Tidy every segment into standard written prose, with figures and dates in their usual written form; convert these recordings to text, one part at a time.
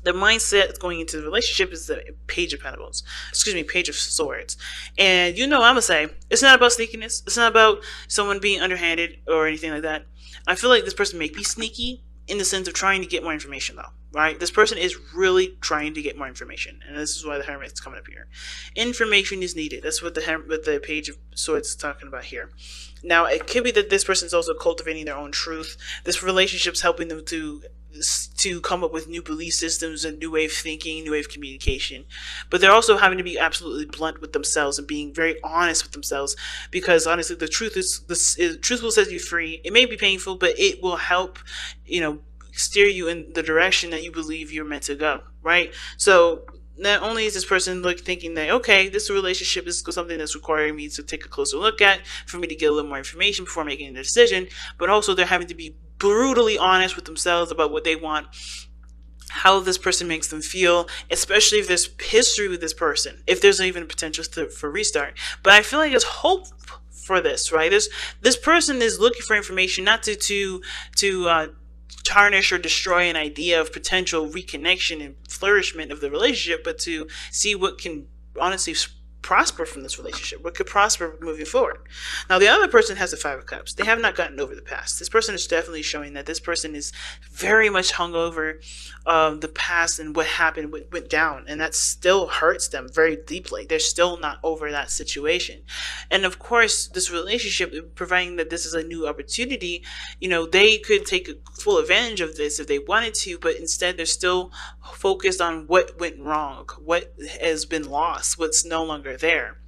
The mindset going into the relationship is the page of pentacles, excuse me, page of swords. And I'm gonna say, it's not about sneakiness. It's not about someone being underhanded or anything like that. I feel like this person may be sneaky in the sense of trying to get more information, though, right? This person is really trying to get more information, and this is why the Hermit is coming up here. Information is needed. That's what the page of swords is talking about here. Now, it could be that this person is also cultivating their own truth. This relationship's helping them to come up with new belief systems and new way of thinking, new way of communication. But they're also having to be absolutely blunt with themselves and being very honest with themselves, because honestly, the truth truth will set you free. It may be painful, but it will help, steer you in the direction that you believe you're meant to go, right? So not only is this person thinking that, okay, this relationship is something that's requiring me to take a closer look at, for me to get a little more information before making a decision, but also they're having to be brutally honest with themselves about what they want, how this person makes them feel, especially if there's history with this person, if there's even a potential for restart. But I feel like there's hope for this, right? This person is looking for information, not to tarnish or destroy an idea of potential reconnection and flourishment of the relationship, but to see what can honestly prosper from this relationship, what could prosper moving forward. Now, the other person has the Five of Cups. They have not gotten over the past. This person is definitely showing that this person is very much hung over the past and what happened, what went down, and that still hurts them very deeply. They're still not over that situation. And of course, this relationship, providing that this is a new opportunity, they could take full advantage of this if they wanted to, but instead they're still focused on what went wrong, what has been lost, what's no longer there.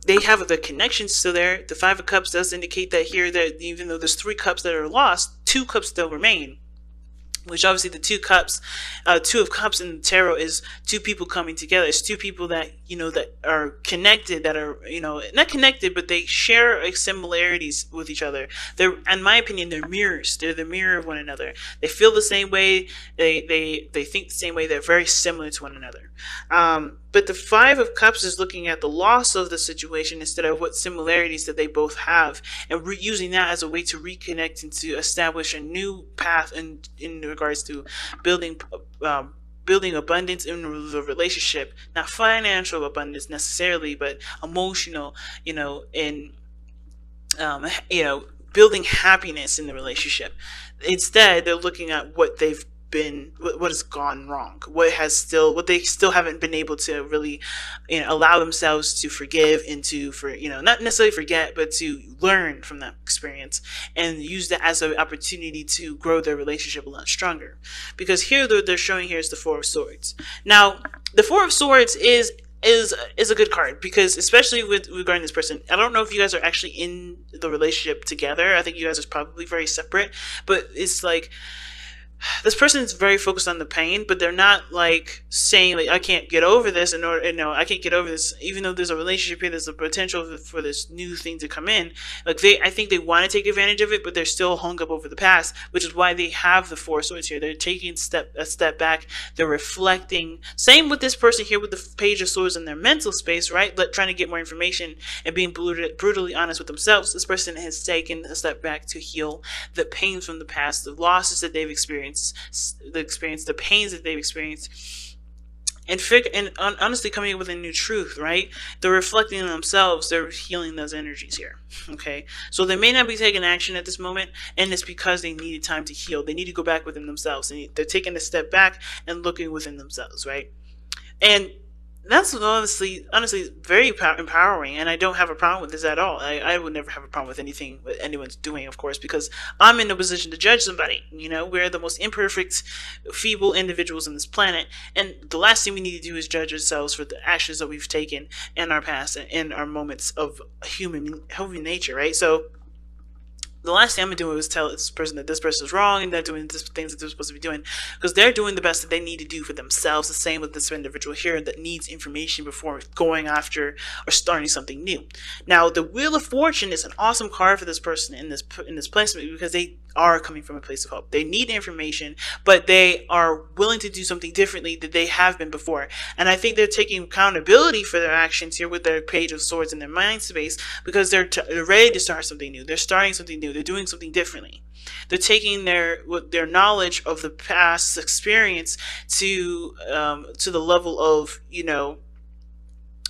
They have the connections still there. The Five of Cups does indicate that here, that even though there's 3 cups that are lost, 2 cups still remain. Which obviously the 2 cups, 2 of Cups in the tarot is 2 people coming together. It's 2 people that, that are connected, that are, not connected, but they share similarities with each other. They're, in my opinion, they're mirrors. They're the mirror of one another. They feel the same way. They think the same way. They're very similar to one another. But the Five of Cups is looking at the loss of the situation instead of what similarities that they both have, and using that as a way to reconnect and to establish a new path in regards to building abundance in the relationship. Not financial abundance necessarily, but emotional, and building happiness in the relationship. Instead, they're looking at what has gone wrong, what they still haven't been able to really, allow themselves to forgive and not necessarily forget, but to learn from that experience and use that as an opportunity to grow their relationship a lot stronger. Because here they're showing here is the Four of Swords. Now, the Four of Swords is a good card, because especially regarding this person, I don't know if you guys are actually in the relationship together. I think you guys are probably very separate, but it's like, this person is very focused on the pain, but they're not saying I can't get over this, I can't get over this, even though there's a relationship here, there's a potential for this new thing to come in. I think they want to take advantage of it, but they're still hung up over the past, which is why they have the Four of Swords here. They're taking a step back. They're reflecting. Same with this person here with the Page of Swords in their mental space, right? Trying to get more information and being brutally honest with themselves. This person has taken a step back to heal the pain from the past, the losses that they've experienced, the pains that they've experienced, and honestly coming up with a new truth, right? They're reflecting on themselves. They're healing those energies here. Okay, so they may not be taking action at this moment, and it's because they needed time to heal. They need to go back within themselves, and they're taking a step back and looking within themselves, right? And that's honestly very empowering, and I don't have a problem with this at all. I would never have a problem with anything that anyone's doing, of course, because I'm in a position to judge somebody. We're the most imperfect, feeble individuals on this planet, and the last thing we need to do is judge ourselves for the actions that we've taken in our past and in our moments of human nature, right? So the last thing I'm going to do is tell this person that this person is wrong and they're doing the things that they're supposed to be doing, because they're doing the best that they need to do for themselves. The same with this individual here that needs information before going after or starting something new. Now, the Wheel of Fortune is an awesome card for this person in this placement, because they are coming from a place of hope. They need information, but they are willing to do something differently than they have been before. And I think they're taking accountability for their actions here with their Page of Swords in their mind space, because they're ready to start something new. They're starting something new. new. They're doing something differently. They're taking their knowledge of the past experience to the level of,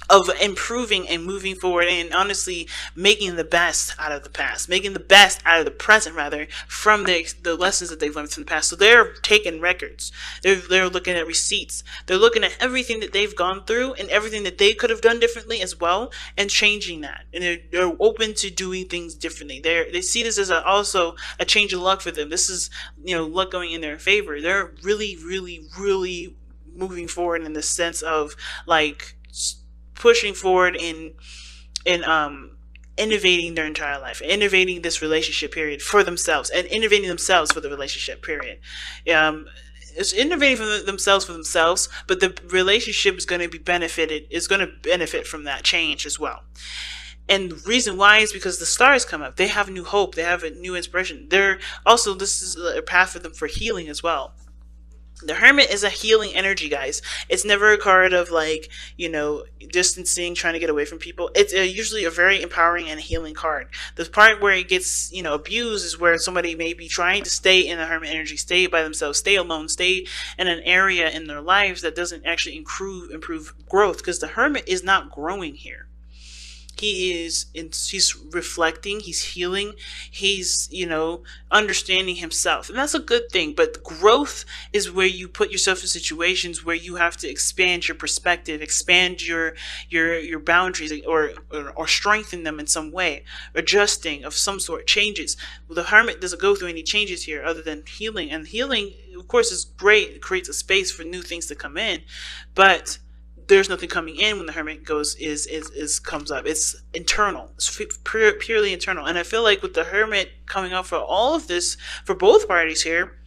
of improving and moving forward, and honestly making the best out of the past, making the best out of the present, rather, from the lessons that they've learned from the past. So they're taking records, they're looking at receipts, they're looking at everything that they've gone through and everything that they could have done differently as well, and changing that. And they're open to doing things differently. They see this as also a change of luck for them. This is, luck going in their favor. They're really, really, really moving forward in the sense of like pushing forward in innovating their entire life, innovating this relationship period for themselves, and innovating themselves for the relationship period. It's innovating themselves for themselves, but the relationship is going to benefit from that change as well. And the reason why is because the stars come up. They have new hope. They have a new inspiration. This is a path for them for healing as well. The Hermit is a healing energy, guys. It's never a card of like, distancing, trying to get away from people. It's usually a very empowering and healing card. The part where it gets, abused is where somebody may be trying to stay in the Hermit energy, stay by themselves, stay alone, stay in an area in their lives that doesn't actually improve growth, because the Hermit is not growing here. He's reflecting, he's healing, he's, understanding himself. And that's a good thing. But growth is where you put yourself in situations where you have to expand your perspective, expand your boundaries, or strengthen them in some way, adjusting of some sort, changes. Well, the Hermit doesn't go through any changes here other than healing. And healing, of course, is great. It creates a space for new things to come in. But there's nothing coming in when the Hermit comes up. It's internal. It's purely internal. And I feel like with the Hermit coming up for all of this, for both parties here,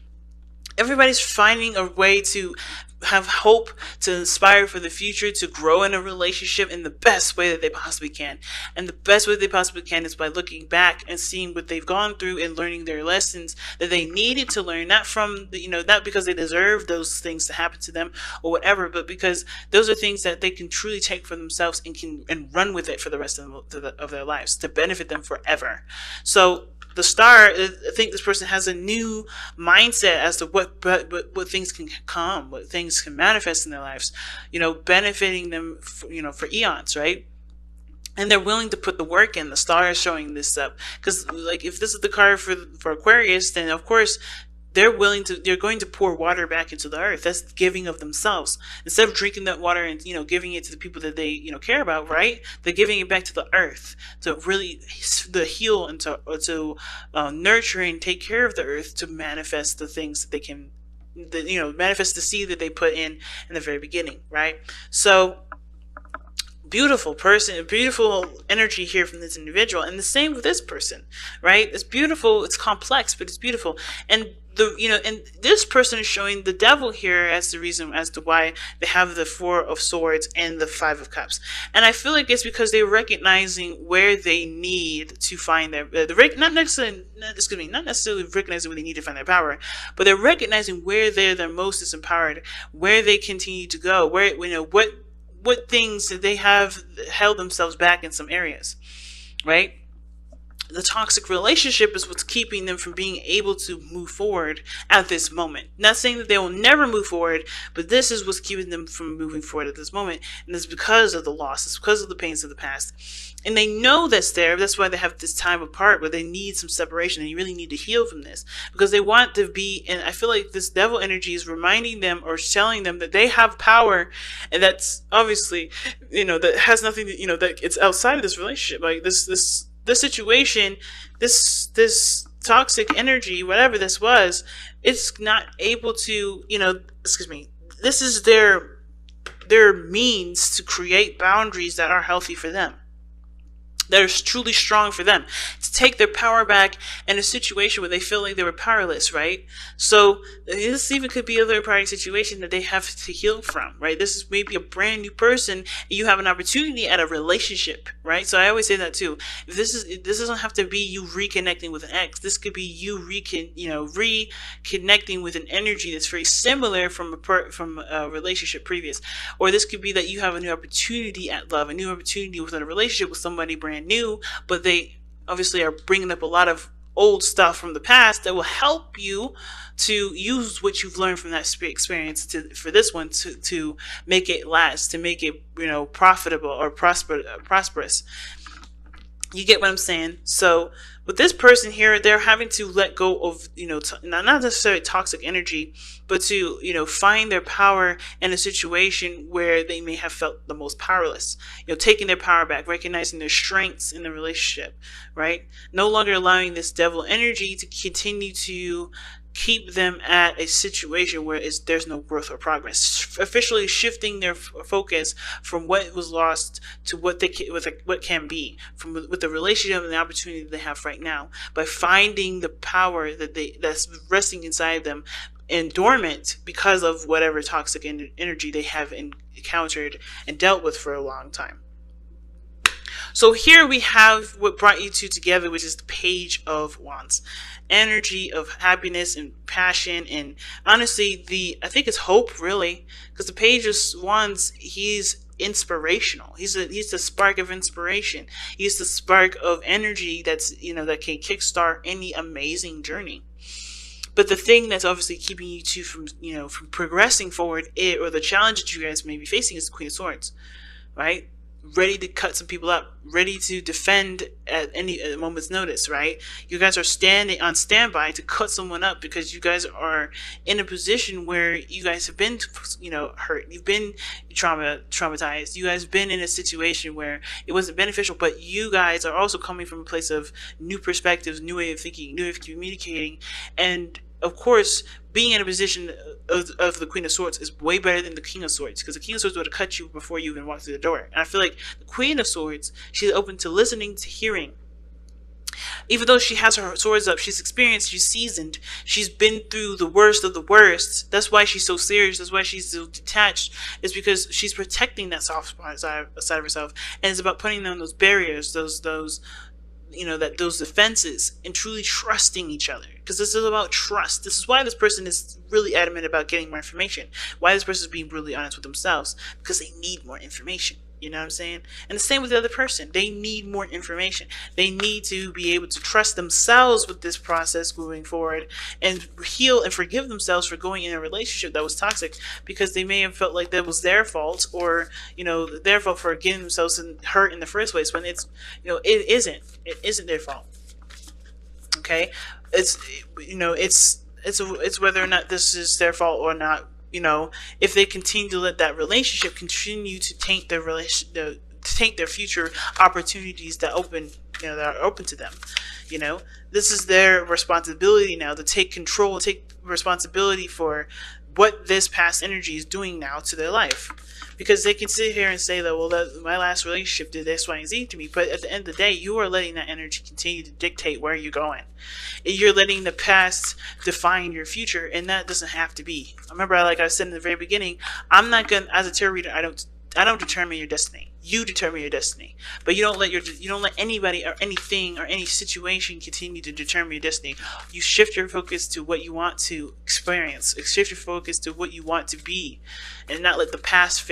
everybody's finding a way to have hope, to inspire for the future, to grow in a relationship in the best way that they possibly can. And the best way they possibly can is by looking back and seeing what they've gone through and learning their lessons that they needed to learn, not from not because they deserve those things to happen to them or whatever, but because those are things that they can truly take for themselves and run with it for the rest of their lives, to benefit them forever. So the star, I think this person has a new mindset as to what things can come, what things can manifest in their lives, benefiting them, for eons, right? And they're willing to put the work in. The star is showing this up, because like if this is the card for Aquarius, then of course they're going to pour water back into the earth. That's giving of themselves. Instead of drinking that water and, giving it to the people that they, care about, right? They're giving it back to the earth to really heal and to nurture and take care of the earth, to manifest the things that they can, manifest the seed that they put in the very beginning, right? So beautiful person, beautiful energy here from this individual, and the same with this person, right? It's beautiful, it's complex, but it's beautiful. And and this person is showing the Devil here as the reason as to why they have the Four of Swords and the Five of Cups. And I feel like it's because they're recognizing where they need to find not necessarily recognizing where they need to find their power, but they're recognizing where they're the most disempowered, where they continue to go, where what things that they have held themselves back in some areas, right? The toxic relationship is what's keeping them from being able to move forward at this moment. Not saying that they will never move forward, but this is what's keeping them from moving forward at this moment. And it's because of the loss. It's because of the pains of the past. And they know that's there. That's why they have this time apart where they need some separation, and you really need to heal from this, because they want to be, and I feel like this Devil energy is reminding them or telling them that they have power, and that's obviously, that has nothing to, that it's outside of this relationship. Like this situation, this toxic energy, whatever this was, it's not able to, this is their means to create boundaries that are healthy for them, that are truly strong for them, to take their power back in a situation where they feel like they were powerless, right? So this even could be a third party situation that they have to heal from, right? This is maybe a brand new person, and you have an opportunity at a relationship, right? So I always say that too. If this doesn't have to be you reconnecting with an ex. This could be you reconnecting with an energy that's very similar from a relationship previous, or this could be that you have a new opportunity at love, a new opportunity within a relationship with somebody brand new, but they obviously are bringing up a lot of old stuff from the past that will help you to use what you've learned from that experience for this one to make it last, to make it, profitable or prosperous. You get what I'm saying? So with this person here, they're having to let go of, not necessarily toxic energy, but to, find their power in a situation where they may have felt the most powerless. Taking their power back, recognizing their strengths in the relationship, right? No longer allowing this devil energy to continue to keep them at a situation where there's no growth or progress. Officially shifting their focus from what was lost to what can be, from with the relationship and the opportunity they have right now, by finding the power that's resting inside them and dormant because of whatever toxic energy they have encountered and dealt with for a long time. So here we have what brought you two together, which is the Page of Wands. Energy of happiness and passion, and honestly, I think it's hope, really, because the Page of Wands, he's inspirational. He's the spark of inspiration. He's the spark of energy that can kickstart any amazing journey. But the thing that's obviously keeping you two from progressing forward, or the challenge that you guys may be facing, is the Queen of Swords, right? Ready to cut some people up, ready to defend at a moment's notice, right? You guys are standing on standby to cut someone up because you guys are in a position where you guys have been, hurt. You've been traumatized. You guys have been in a situation where it wasn't beneficial, but you guys are also coming from a place of new perspectives, new way of thinking, new way of communicating, and of course, being in a position of the Queen of Swords is way better than the King of Swords, because the King of Swords would have cut you before you even walked through the door. And I feel like the Queen of Swords, she's open to listening, to hearing. Even though she has her swords up, she's experienced, she's seasoned, she's been through the worst of the worst. That's why she's so serious. That's why she's so detached. It's because she's protecting that soft spot side of herself, and it's about putting down those barriers, those defenses, and truly trusting each other, because this is about trust. This is why this person is really adamant about getting more information, why this person is being brutally honest with themselves, because they need more information. You know what I'm saying? And the same with the other person. They need more information. They need to be able to trust themselves with this process moving forward, and heal and forgive themselves for going in a relationship that was toxic, because they may have felt like that was their fault, or their fault for getting themselves hurt in the first place, when it's it isn't their fault. Okay, it's whether or not this is their fault or not. If they continue to let that relationship continue to taint their future opportunities that are open to them. This is their responsibility now to take control, take responsibility for what this past energy is doing now to their life. Because they can sit here and say that, well, my last relationship did X, Y, and Z to me. But at the end of the day, you are letting that energy continue to dictate where you're going. You're letting the past define your future, and that doesn't have to be. Remember, like I said in the very beginning, I'm not going to, as a tarot reader, I don't determine your destiny. You determine your destiny, but you don't let anybody or anything or any situation continue to determine your destiny. You shift your focus to what you want to experience. Shift your focus to what you want to be, and not let the past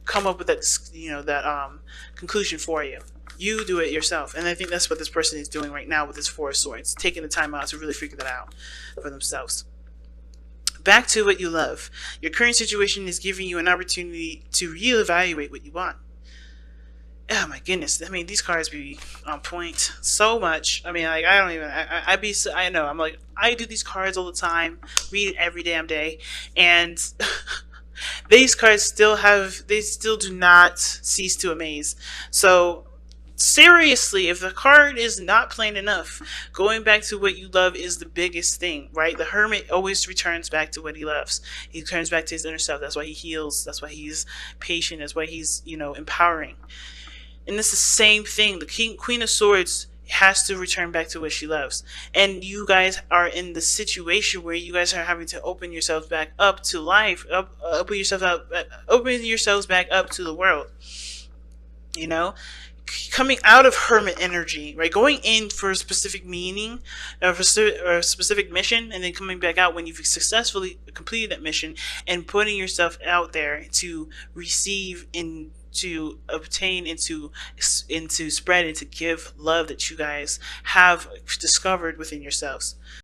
come up with that conclusion for you. You do it yourself, and I think that's what this person is doing right now with this Four of Swords, taking the time out to really figure that out for themselves. Back to what you love. Your current situation is giving you an opportunity to reevaluate what you want. Oh my goodness. I mean, these cards be on point so much. I mean, like, I don't even, I know, I'm like, I do these cards all the time, read it every damn day, and these cards still do not cease to amaze. So, seriously, if the card is not plain enough, going back to what you love is the biggest thing, right? The Hermit always returns back to what he loves. He returns back to his inner self. That's why he heals. That's why he's patient. That's why he's, empowering. And it's the same thing. The Queen of Swords has to return back to what she loves. And you guys are in the situation where you guys are having to open yourselves back up to life, open yourselves back up to the world. Coming out of Hermit energy, right? Going in for a specific meaning, or for a specific mission, and then coming back out when you've successfully completed that mission, and putting yourself out there to receive and to obtain and to spread and to give love that you guys have discovered within yourselves.